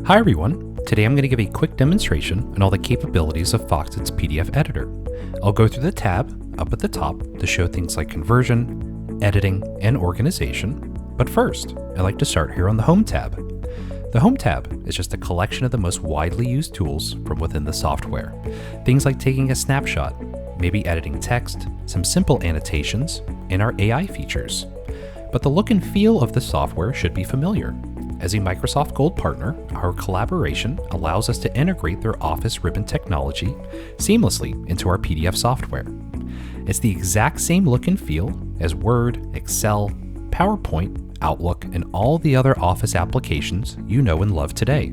Hi everyone, today I'm going to give a quick demonstration on all the capabilities of Foxit's PDF Editor. I'll go through the tab up at the top to show things like conversion, editing, and organization. But first, I like to start here on the Home tab. The Home tab is just a collection of the most widely used tools from within the software. Things like taking a snapshot, maybe editing text, some simple annotations, and our AI features. But the look and feel of the software should be familiar. As a Microsoft Gold partner, our collaboration allows us to integrate their Office ribbon technology seamlessly into our PDF software. It's the exact same look and feel as Word, Excel, PowerPoint, Outlook, and all the other Office applications you know and love today.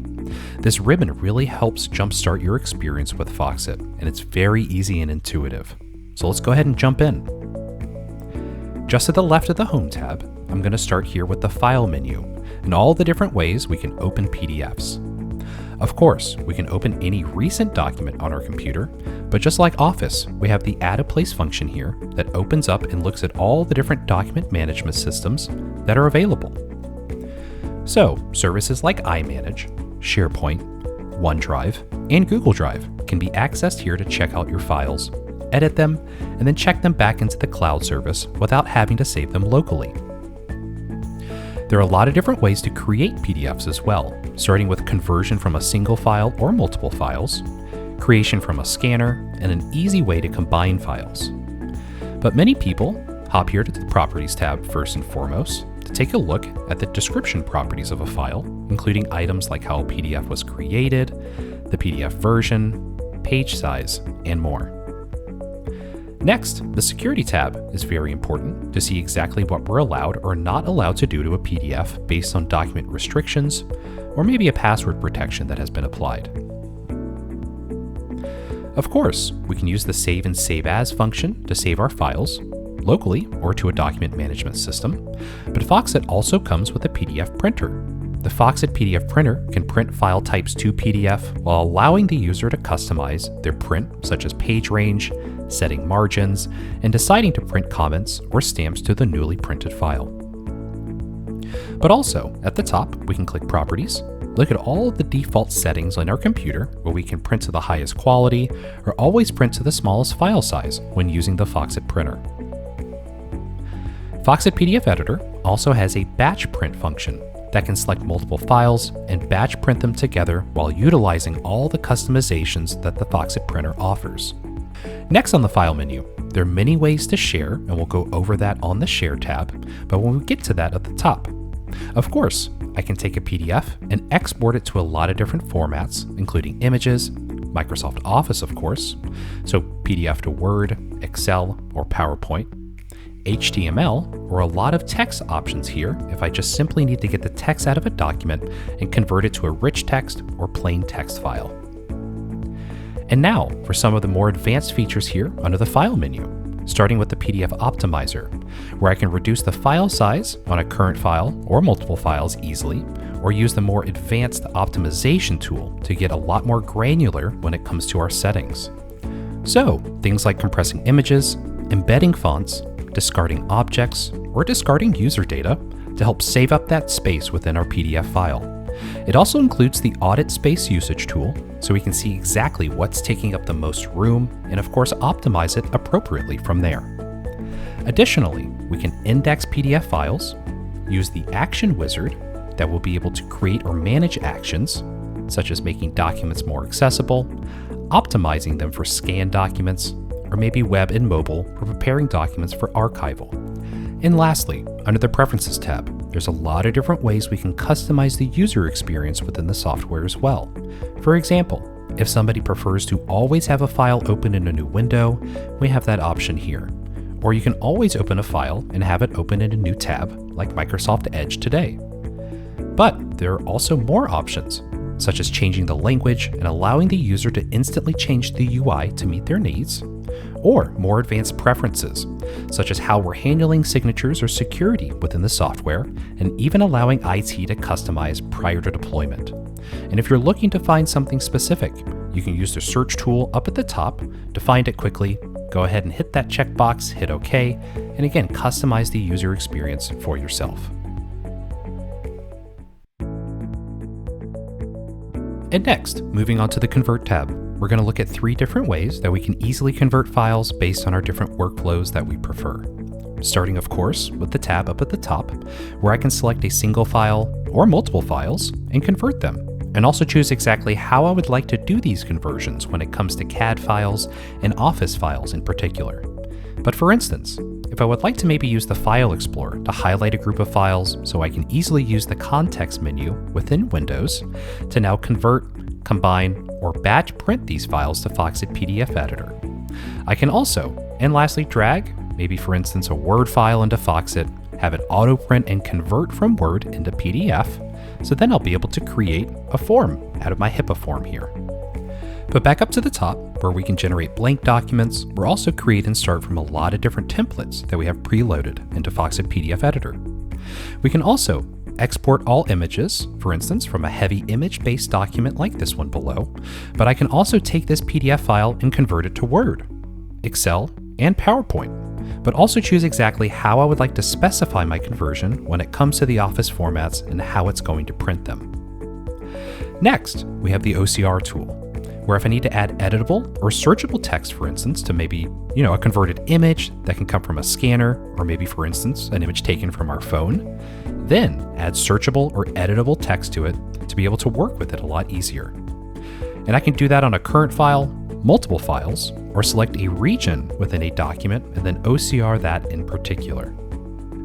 This ribbon really helps jumpstart your experience with Foxit, and it's very easy and intuitive. So let's go ahead and jump in. Just to the left of the Home tab, I'm going to start here with the File menu and all the different ways we can open PDFs. Of course, we can open any recent document on our computer, but just like Office, we have the Add a Place function here that opens up and looks at all the different document management systems that are available. So, services like iManage, SharePoint, OneDrive, and Google Drive can be accessed here to check out your files, edit them, and then check them back into the cloud service without having to save them locally. There are a lot of different ways to create PDFs as well, starting with conversion from a single file or multiple files, creation from a scanner, and an easy way to combine files. But many people hop here to the Properties tab first and foremost to take a look at the description properties of a file, including items like how a PDF was created, the PDF version, page size, and more. Next, the Security tab is very important to see exactly what we're allowed or not allowed to do to a PDF based on document restrictions, or maybe a password protection that has been applied. Of course, we can use the Save and Save As function to save our files, locally or to a document management system, but Foxit also comes with a PDF printer. The Foxit PDF printer can print file types to PDF while allowing the user to customize their print, such as page range, setting margins, and deciding to print comments or stamps to the newly printed file. But also, at the top, we can click Properties, look at all of the default settings on our computer where we can print to the highest quality or always print to the smallest file size when using the Foxit printer. Foxit PDF Editor also has a batch print function that can select multiple files and batch print them together while utilizing all the customizations that the Foxit printer offers. Next on the File menu, there are many ways to share, and we'll go over that on the Share tab, but when we get to that at the top. Of course, I can take a PDF and export it to a lot of different formats, including images, Microsoft Office of course, so PDF to Word, Excel, or PowerPoint, HTML, or a lot of text options here if I just simply need to get the text out of a document and convert it to a rich text or plain text file. And now for some of the more advanced features here under the File menu, starting with the PDF Optimizer, where I can reduce the file size on a current file or multiple files easily, or use the more advanced optimization tool to get a lot more granular when it comes to our settings. So things like compressing images, embedding fonts, discarding objects, or discarding user data to help save up that space within our PDF file. It also includes the Audit Space Usage tool, so we can see exactly what's taking up the most room and of course optimize it appropriately from there. Additionally, we can index PDF files, use the Action Wizard that will be able to create or manage actions, such as making documents more accessible, optimizing them for scanned documents, or maybe web and mobile for preparing documents for archival. And lastly, under the Preferences tab, there's a lot of different ways we can customize the user experience within the software as well. For example, if somebody prefers to always have a file open in a new window, we have that option here. Or you can always open a file and have it open in a new tab, like Microsoft Edge today. But there are also more options, such as changing the language and allowing the user to instantly change the UI to meet their needs, or more advanced preferences, such as how we're handling signatures or security within the software, and even allowing IT to customize prior to deployment. And if you're looking to find something specific, you can use the search tool up at the top to find it quickly, go ahead and hit that checkbox, hit OK, and again, customize the user experience for yourself. And next, moving on to the Convert tab, we're going to look at 3 different ways that we can easily convert files based on our different workflows that we prefer. Starting, of course, with the tab up at the top, where I can select a single file or multiple files and convert them, and also choose exactly how I would like to do these conversions when it comes to CAD files and Office files in particular. But for instance, if I would like to maybe use the File Explorer to highlight a group of files so I can easily use the context menu within Windows to now convert, combine, or batch print these files to Foxit PDF Editor. I can also, and lastly, drag, maybe for instance a Word file into Foxit, have it auto print and convert from Word into PDF, so then I'll be able to create a form out of my HIPAA form here. But back up to the top, where we can generate blank documents, we're also create and start from a lot of different templates that we have preloaded into Foxit PDF Editor. We can also export all images, for instance, from a heavy image-based document like this one below, but I can also take this PDF file and convert it to Word, Excel, and PowerPoint, but also choose exactly how I would like to specify my conversion when it comes to the Office formats and how it's going to print them. Next, we have the OCR tool, where if I need to add editable or searchable text, for instance, to maybe, a converted image that can come from a scanner, or maybe, for instance, an image taken from our phone, then add searchable or editable text to it to be able to work with it a lot easier. And I can do that on a current file, multiple files, or select a region within a document and then OCR that in particular.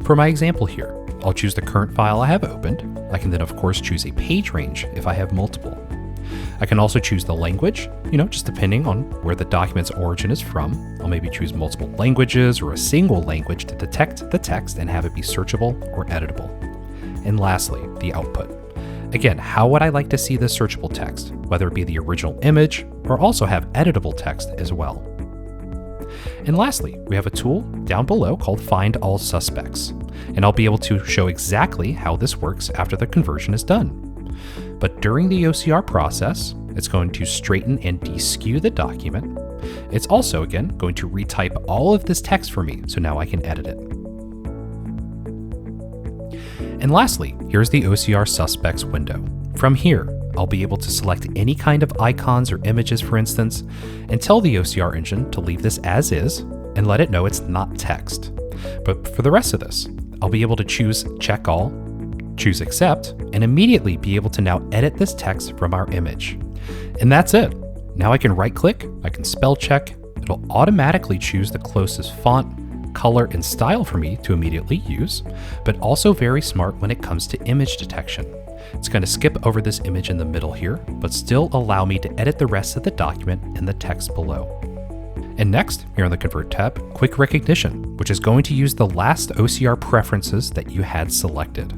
For my example here, I'll choose the current file I have opened. I can then of course choose a page range if I have multiple. I can also choose the language, just depending on where the document's origin is from. I'll maybe choose multiple languages or a single language to detect the text and have it be searchable or editable. And lastly, the output. Again, how would I like to see this searchable text, whether it be the original image or also have editable text as well. And lastly, we have a tool down below called Find All Suspects, and I'll be able to show exactly how this works after the conversion is done. But during the OCR process, it's going to straighten and deskew the document. It's also, again, going to retype all of this text for me, so now I can edit it. And lastly, here's the OCR Suspects window. From here, I'll be able to select any kind of icons or images, for instance, and tell the OCR engine to leave this as is and let it know it's not text. But for the rest of this, I'll be able to choose Check All, choose Accept, and immediately be able to now edit this text from our image. And that's it. Now I can right-click, I can spell check, it'll automatically choose the closest font, color, and style for me to immediately use, but also very smart when it comes to image detection. It's going to skip over this image in the middle here, but still allow me to edit the rest of the document and the text below. And next, here on the Convert tab, Quick Recognition, which is going to use the last OCR preferences that you had selected.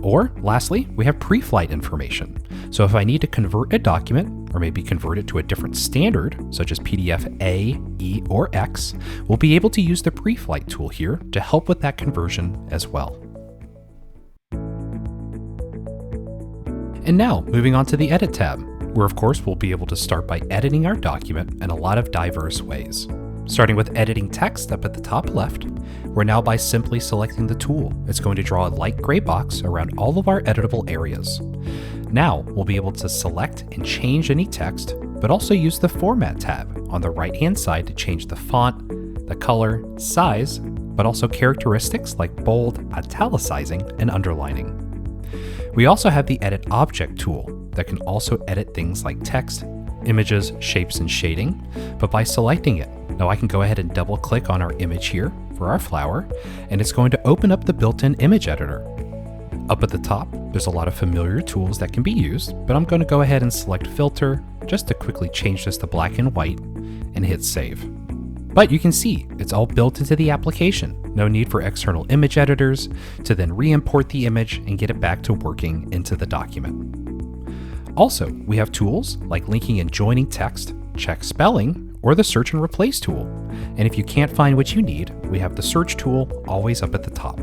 Or lastly, we have pre-flight information. So if I need to convert a document, or maybe convert it to a different standard, such as PDF A, E, or X, we'll be able to use the pre-flight tool here to help with that conversion as well. And now, moving on to the Edit tab, where of course we'll be able to start by editing our document in a lot of diverse ways. Starting with editing text up at the top left, we're now by simply selecting the tool. It's going to draw a light gray box around all of our editable areas. Now we'll be able to select and change any text, but also use the Format tab on the right-hand side to change the font, the color, size, but also characteristics like bold, italicizing, and underlining. We also have the Edit Object tool that can also edit things like text, images, shapes, and shading, but by selecting it, now I can go ahead and double click on our image here for our flower, and it's going to open up the built-in image editor. Up at the top, there's a lot of familiar tools that can be used, but I'm going to go ahead and select Filter just to quickly change this to black and white and hit Save. But you can see it's all built into the application. No need for external image editors to then re-import the image and get it back to working into the document. Also, we have tools like linking and joining text, check spelling, or the Search and Replace tool. And if you can't find what you need, we have the Search tool always up at the top.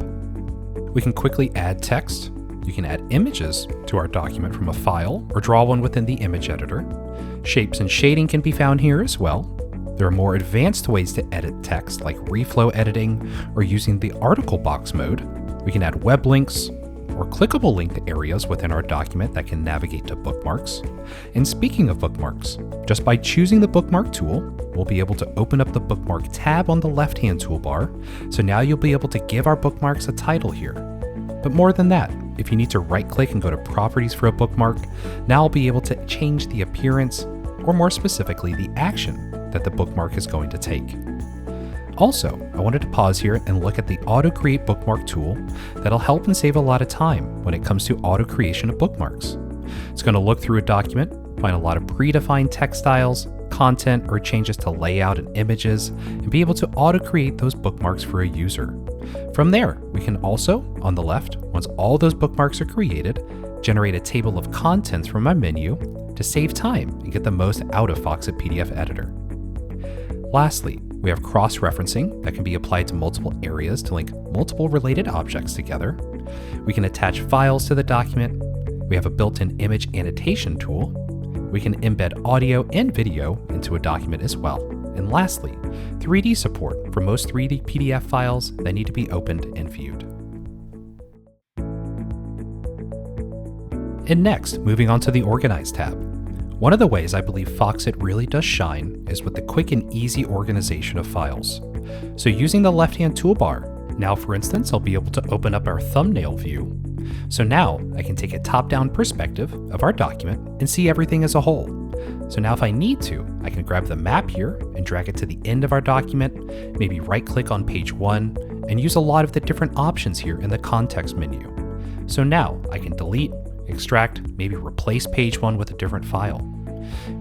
We can quickly add text. You can add images to our document from a file or draw one within the image editor. Shapes and shading can be found here as well. There are more advanced ways to edit text like reflow editing or using the article box mode. We can add web links or clickable linked areas within our document that can navigate to bookmarks. And speaking of bookmarks, just by choosing the bookmark tool, we'll be able to open up the bookmark tab on the left-hand toolbar, so now you'll be able to give our bookmarks a title here. But more than that, if you need to right-click and go to Properties for a bookmark, now I'll be able to change the appearance, or more specifically, the action that the bookmark is going to take. Also, I wanted to pause here and look at the Auto Create Bookmark tool that'll help and save a lot of time when it comes to auto creation of bookmarks. It's going to look through a document, find a lot of predefined text styles, content, or changes to layout and images, and be able to auto create those bookmarks for a user. From there, we can also, on the left, once all those bookmarks are created, generate a table of contents from our menu to save time and get the most out of Foxit PDF Editor. Lastly, we have cross-referencing that can be applied to multiple areas to link multiple related objects together. We can attach files to the document. We have a built-in image annotation tool. We can embed audio and video into a document as well. And lastly, 3D support for most 3D PDF files that need to be opened and viewed. And next, moving on to the Organize tab. One of the ways I believe Foxit really does shine is with the quick and easy organization of files. So using the left-hand toolbar, now for instance, I'll be able to open up our thumbnail view. So now I can take a top-down perspective of our document and see everything as a whole. So now if I need to, I can grab the map here and drag it to the end of our document, maybe right-click on page 1, and use a lot of the different options here in the context menu. So now I can delete, extract, maybe replace page 1 with a different file.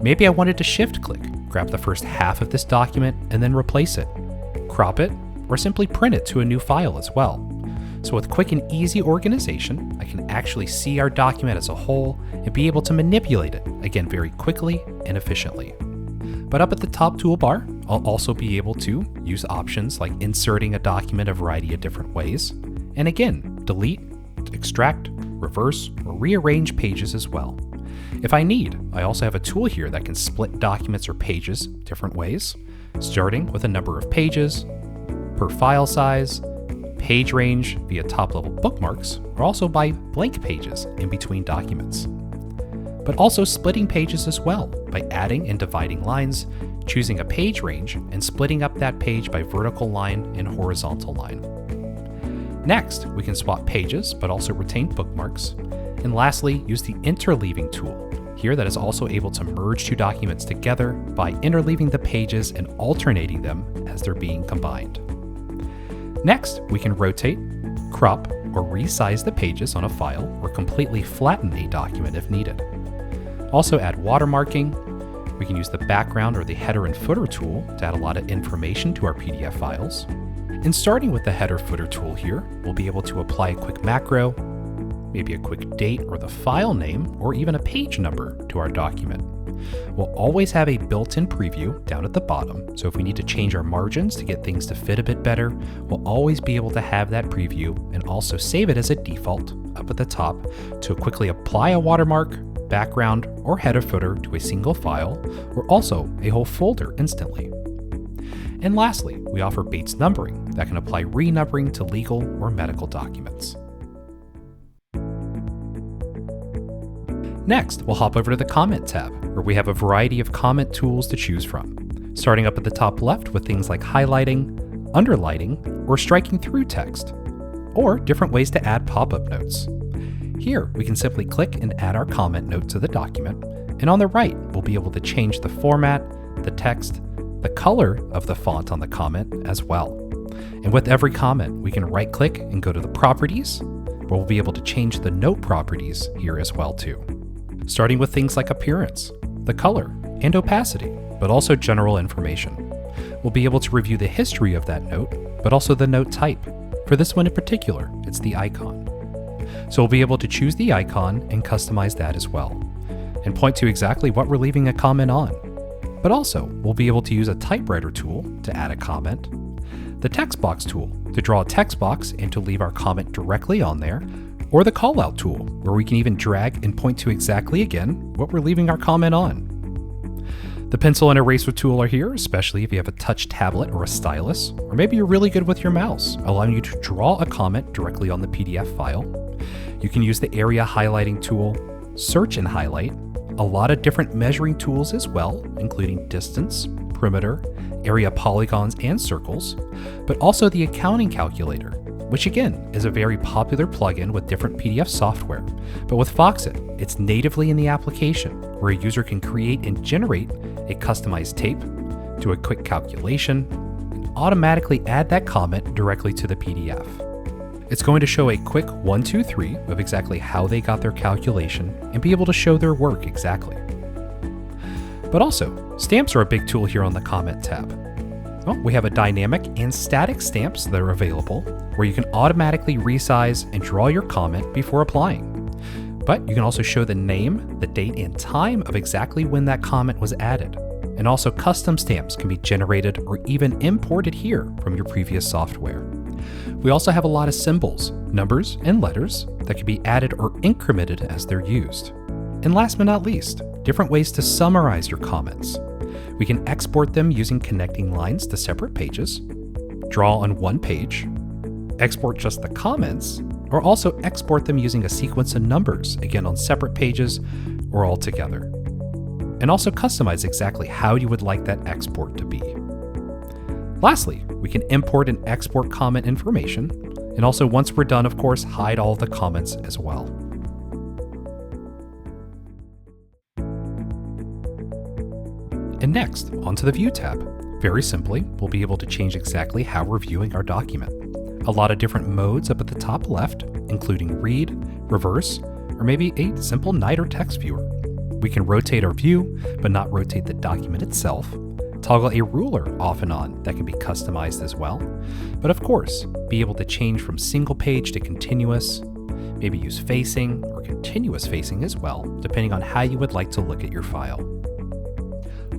Maybe I wanted to shift-click, grab the first half of this document and then replace it, crop it, or simply print it to a new file as well. So with quick and easy organization, I can actually see our document as a whole and be able to manipulate it, again, very quickly and efficiently. But up at the top toolbar, I'll also be able to use options like inserting a document a variety of different ways, and again, delete, extract, reverse, or rearrange pages as well. If I need, I also have a tool here that can split documents or pages different ways, starting with a number of pages, per file size, page range via top-level bookmarks, or also by blank pages in between documents. But also splitting pages as well by adding and dividing lines, choosing a page range, and splitting up that page by vertical line and horizontal line. Next, we can swap pages, but also retain bookmarks. And lastly, use the interleaving tool here that is also able to merge two documents together by interleaving the pages and alternating them as they're being combined. Next, we can rotate, crop, or resize the pages on a file or completely flatten a document if needed. Also add watermarking. We can use the background or the header and footer tool to add a lot of information to our PDF files. And starting with the header footer tool here, we'll be able to apply a quick macro, maybe a quick date or the file name, or even a page number to our document. We'll always have a built-in preview down at the bottom, so if we need to change our margins to get things to fit a bit better, we'll always be able to have that preview and also save it as a default up at the top to quickly apply a watermark, background, or header footer to a single file, or also a whole folder instantly. And lastly, we offer Bates numbering that can apply renumbering to legal or medical documents. Next, we'll hop over to the Comment tab, where we have a variety of comment tools to choose from, starting up at the top left with things like highlighting, underlining, or striking through text, or different ways to add pop-up notes. Here, we can simply click and add our comment note to the document, and on the right, we'll be able to change the format, the text, the color of the font on the comment as well. And with every comment, we can right-click and go to the properties, where we'll be able to change the note properties here as well too. Starting with things like appearance, the color, and opacity, but also general information. We'll be able to review the history of that note, but also the note type. For this one in particular, it's the icon. So we'll be able to choose the icon and customize that as well, and point to exactly what we're leaving a comment on. But also, we'll be able to use a typewriter tool to add a comment, the text box tool to draw a text box and to leave our comment directly on there, or the callout tool, where we can even drag and point to exactly again what we're leaving our comment on. The pencil and eraser tool are here, especially if you have a touch tablet or a stylus, or maybe you're really good with your mouse, allowing you to draw a comment directly on the PDF file. You can use the area highlighting tool, search and highlight, a lot of different measuring tools as well, including distance, perimeter, area polygons and circles, but also the accounting calculator, which again is a very popular plugin with different PDF software. But with Foxit, it's natively in the application where a user can create and generate a customized tape, do a quick calculation, and automatically add that comment directly to the PDF. It's going to show a quick 1, 2, 3 of exactly how they got their calculation and be able to show their work exactly. But also, stamps are a big tool here on the Comment tab. Well, we have a dynamic and static stamps that are available where you can automatically resize and draw your comment before applying. But you can also show the name, the date, and time of exactly when that comment was added. And also custom stamps can be generated or even imported here from your previous software. We also have a lot of symbols, numbers, and letters that can be added or incremented as they're used. And last but not least, different ways to summarize your comments. We can export them using connecting lines to separate pages, draw on one page, export just the comments, or also export them using a sequence of numbers, again on separate pages or all together. And also customize exactly how you would like that export to be. Lastly, we can import and export comment information, and also once we're done, of course, hide all the comments as well. And next, onto the View tab. Very simply, we'll be able to change exactly how we're viewing our document. A lot of different modes up at the top left, including read, reverse, or maybe a simple night or text viewer. We can rotate our view, but not rotate the document itself. Toggle a ruler off and on that can be customized as well. But of course, be able to change from single page to continuous, maybe use facing or continuous facing as well, depending on how you would like to look at your file.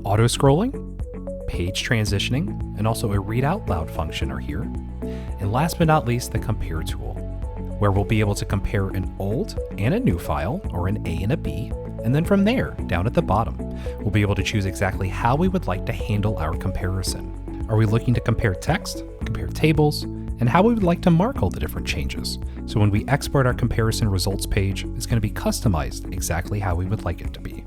Auto scrolling, page transitioning, and also a read out loud function are here. And last but not least, the compare tool, where we'll be able to compare an old and a new file, or an A and a B, and then from there, down at the bottom, we'll be able to choose exactly how we would like to handle our comparison. Are we looking to compare text, compare tables, and how we would like to mark all the different changes? So when we export our comparison results page, it's going to be customized exactly how we would like it to be.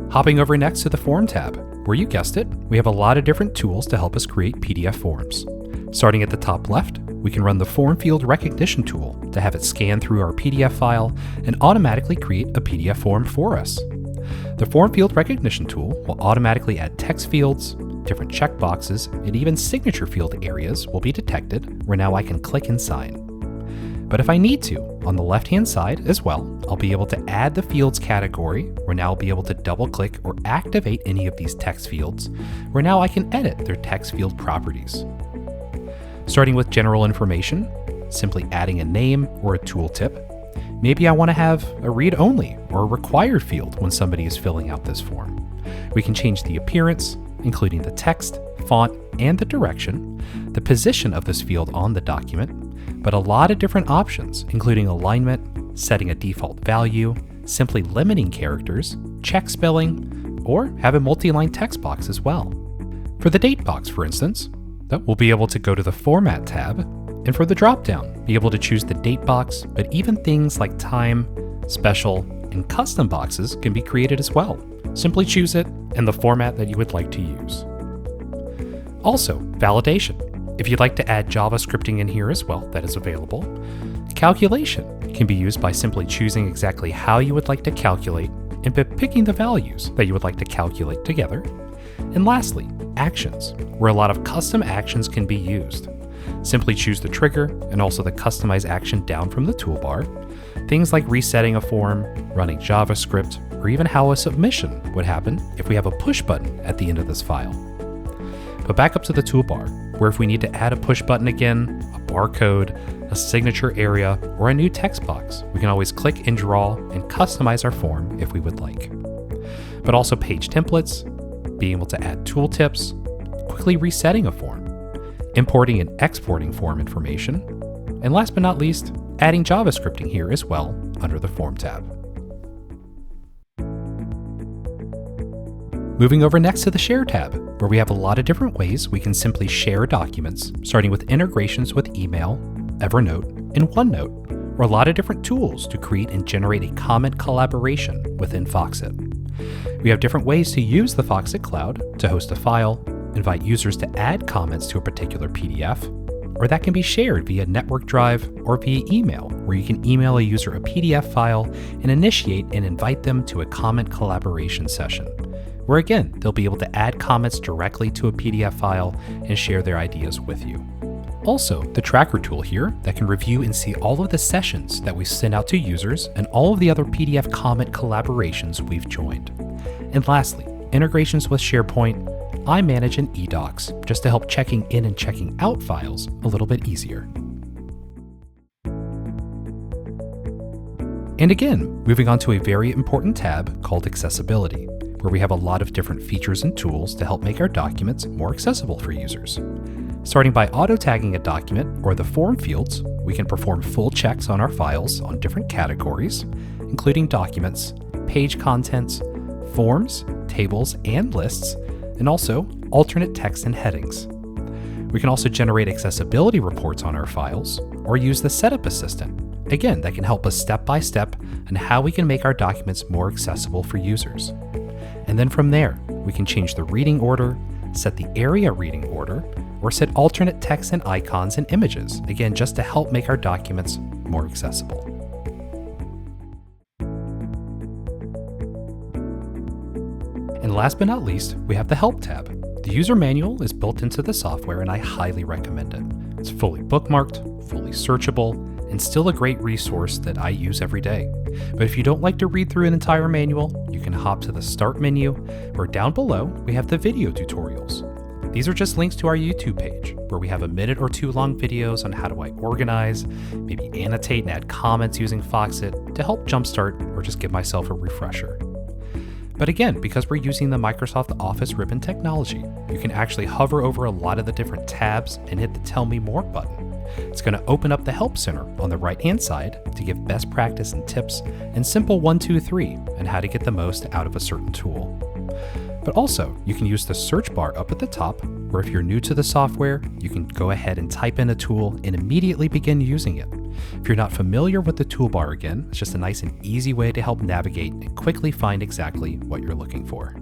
Hopping over next to the Form tab, where you guessed it, we have a lot of different tools to help us create PDF forms. Starting at the top left, we can run the Form Field Recognition tool to have it scan through our PDF file and automatically create a PDF form for us. The Form Field Recognition tool will automatically add text fields, different checkboxes, and even signature field areas will be detected where now I can click and sign. But if I need to, on the left-hand side as well, I'll be able to add the fields category, where now I'll be able to double-click or activate any of these text fields, where now I can edit their text field properties. Starting with general information, simply adding a name or a tooltip. Maybe I want to have a read-only or a required field when somebody is filling out this form. We can change the appearance, including the text, font, and the direction, the position of this field on the document, but a lot of different options, including alignment, setting a default value, simply limiting characters, check spelling, or have a multi-line text box as well. For the date box, for instance, we'll be able to go to the Format tab, and for the drop-down, be able to choose the date box, but even things like time, special, and custom boxes can be created as well. Simply choose it and the format that you would like to use. Also, validation. If you'd like to add JavaScripting in here as well, that is available. Calculation can be used by simply choosing exactly how you would like to calculate and by picking the values that you would like to calculate together. And lastly, actions, where a lot of custom actions can be used. Simply choose the trigger and also the customize action down from the toolbar. Things like resetting a form, running JavaScript, or even how a submission would happen if we have a push button at the end of this file. But back up to the toolbar, where if we need to add a push button again, a barcode, a signature area, or a new text box, we can always click and draw and customize our form if we would like. But also page templates, being able to add tooltips, quickly resetting a form, importing and exporting form information, and last but not least, adding JavaScripting here as well under the Form tab. Moving over next to the Share tab, where we have a lot of different ways we can simply share documents, starting with integrations with email, Evernote, and OneNote, or a lot of different tools to create and generate a comment collaboration within Foxit. We have different ways to use the Foxit Cloud to host a file, invite users to add comments to a particular PDF, or that can be shared via network drive or via email, where you can email a user a PDF file and initiate and invite them to a comment collaboration session, where again, they'll be able to add comments directly to a PDF file and share their ideas with you. Also, the tracker tool here that can review and see all of the sessions that we send out to users and all of the other PDF comment collaborations we've joined. And lastly, integrations with SharePoint. I manage an eDocs just to help checking in and checking out files a little bit easier. And again, moving on to a very important tab called Accessibility, where we have a lot of different features and tools to help make our documents more accessible for users. Starting by auto-tagging a document or the form fields, we can perform full checks on our files on different categories, including documents, page contents, forms, tables, and lists, and also alternate text and headings. We can also generate accessibility reports on our files or use the Setup Assistant. Again, that can help us step by step on how we can make our documents more accessible for users. And then from there, we can change the reading order, set the area reading order, or set alternate text and icons and images, again, just to help make our documents more accessible. And last but not least, we have the Help tab. The user manual is built into the software and I highly recommend it. It's fully bookmarked, fully searchable, and still a great resource that I use every day. But if you don't like to read through an entire manual, you can hop to the Start menu, or down below, we have the video tutorials. These are just links to our YouTube page, where we have a minute or two long videos on how do I organize, maybe annotate and add comments using Foxit to help jumpstart or just give myself a refresher. But again, because we're using the Microsoft Office ribbon technology, you can actually hover over a lot of the different tabs and hit the Tell Me More button. It's going to open up the Help Center on the right-hand side to give best practice and tips and simple 1, 2, 3 and how to get the most out of a certain tool. But also, you can use the search bar up at the top, where if you're new to the software, you can go ahead and type in a tool and immediately begin using it. If you're not familiar with the toolbar again, it's just a nice and easy way to help navigate and quickly find exactly what you're looking for.